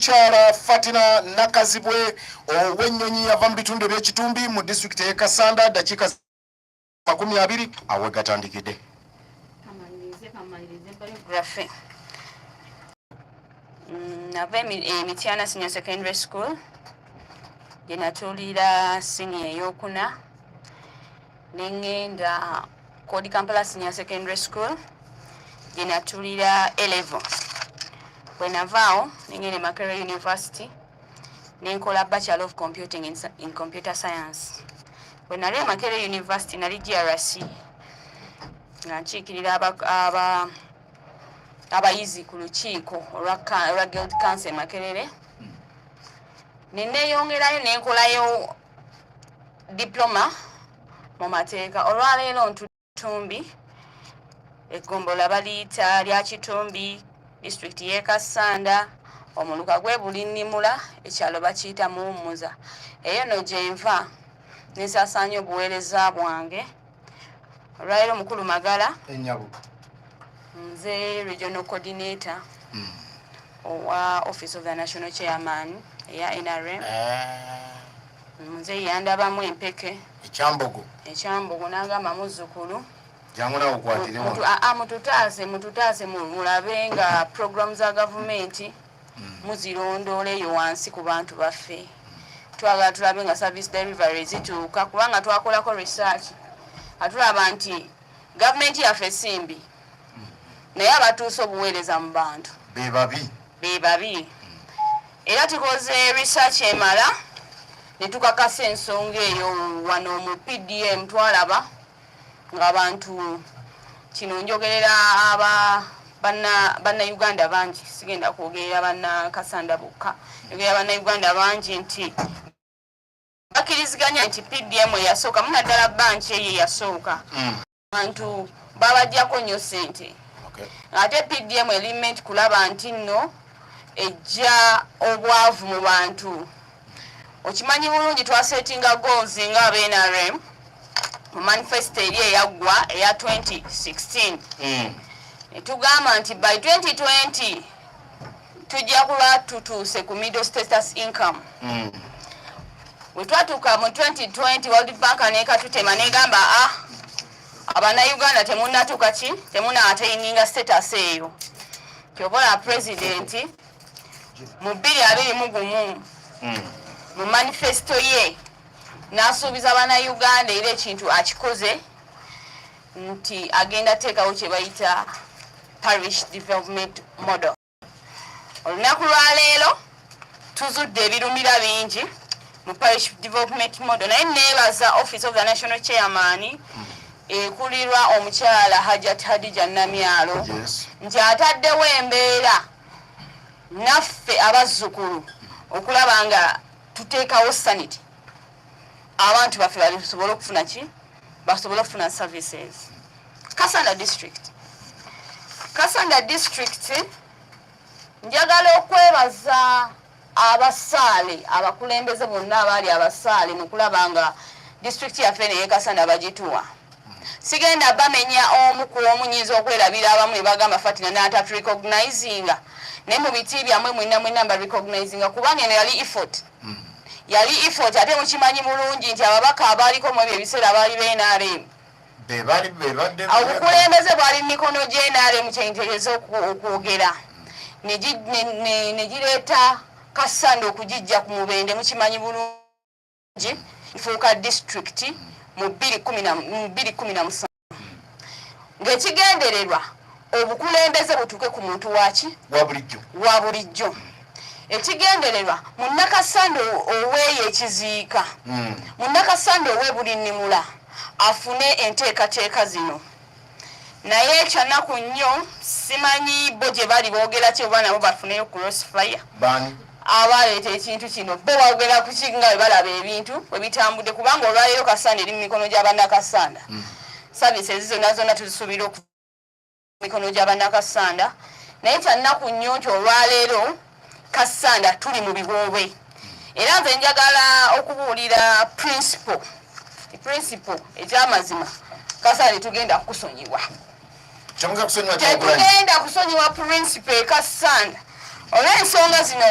Chara Fatina Nakazibwe ow'ennyonyi yava mu bitundu by'ekitumbi mu disitulikiti y'e Kassanda dakiika 20 awe gatandikidde. Nava Mityana Senior Secondary School gye natuulira senior ey'okuna, ne ngenda Kodi Kampala Senior Secondary School gye natuulira A-level. Bwe navaawo ne ngenda Makerere University ne nkola Bachelor of Computing in Computer Science. Bwe nali e Makerere University nali GRC nga nkiikirira abayizi ku lukiiko olwa Guild Council Makerere. Ne neeyongerayo ne nkolayo diploma mu mateeka. Olwaleero ntutumbi eggombolola baliyita lya Kitumbi, district y'e Kassanda, omuluka gwe Bulinnimula, ekyalo bakiyita Muwummuza. Eyo no gye nva ne nsaasaanya obuweereza bwange. Olwaleero Mukulu Magala nze Regional Coordinator owa Office of the National Chairman eya NRM. Nze yandabamu empeke ekyambogo n'agamba muzzukulu mututaase mulabe nga program za gavumenti muzirondoola eyo wansi ku bantu baffe. Twagala tulabe nga service delivery zituuka, kubanga twakolako research atulaba nti gavumenti yaffe simbi naye abatuusa obuweereza mu bantu bebabi. Era tukoze research emala ne tukakasa ensonga eyo wano mu PDM. Twalaba ng'abantu kino njogerera banna-Uganda bangi, sigenda kwogerera banna-Kassanda bokka, njogerera banna-Uganda bangi nti bakkiriziganya nti PDM eyasooka munaddala banki eyo eyasooka abantu babajjako nnyo ssente. Ate PDM element kulaba nti nno ejja obwavu mu bantu. Okimanyi bulungi twasetinga goals nga aba-NRM mu manifesto eri eyaggwa eya 2016. Ne tugamba nti by 2020 tujja kuba tutuuse ku middle status income. Bwe twatuuka mu 2020 World Bank n'ekatutema n'egamba Abannayuganda temunnatuuka ki temunnaateininga status eyo. Kyobola Pulezidenti mu 2021 mu manifesto ye n'asuubiza Bannayuganda era ekintu akikoze nti agenda teekawo kye bayita Parish Development Model. Olunaku lwaleero tuzudde ebirumira bingi mu Parish Development Model, naye neebaza Office of the National Chairman ekulirwa omukyala Hajat Hadija Namyalo nti ataddewo embeera naffe abazzukulu okulaba nga tuteekawo sanity, abantu baffe basobola okufuna ki basobola okufuna services. Kassanda district njagala okwebaza abasaale abakulembeze bonna abaali abasaale mu kulaba nga district yaffe n'ey'e Kassanda bagituwa. Sigenda bamenya omu ku omunyinza okwerabira abamu ne bagamba Fatina n'ata recognizinga, naye mu biti byammwe mwenna recognizinga kubanga eno yali effort. Yali effort ate mukimanyi bulungi nti ababaka abaaliko mu ebyo ebiseera baali b'NRM. Obukulembeze bwali mu mikono gy'NRM kyentegeeza okwogera. Ne gireeta Kassanda okugijja ku Mubende mukimanyi bulungi ifuuka district mu 2017. Ng'ekigendererwa obukulembeze butuuke ku muntu wa bulijjo. Ekigendererwa munnakassanda oweeyo ekiziika, munnakassanda ow'e Bulinnimula afune enteekateeka zino. Naye ekyannaku nnyo simanyi bo gye bali boogera ki oba nabo bafuneyo crossfire abaleeta ekintu kino, bo boogera ku ki nga bwe balaba ebintu bwe bitambudde, kubanga olwaleero Kassanda eri mu mikono gy'abannakassanda. Services zonna tuzisuubira ku mikono gy'abannakassanda, naye kyannaku nnyo nti olwaleero Kassanda tuli mu biboobwe. Era nze njagala okubuulira principle eky'amazima Kassanda tugenda kusonyiwa. Tetugenda kusonyiwa principle e Kassanda olw'ensonga zino.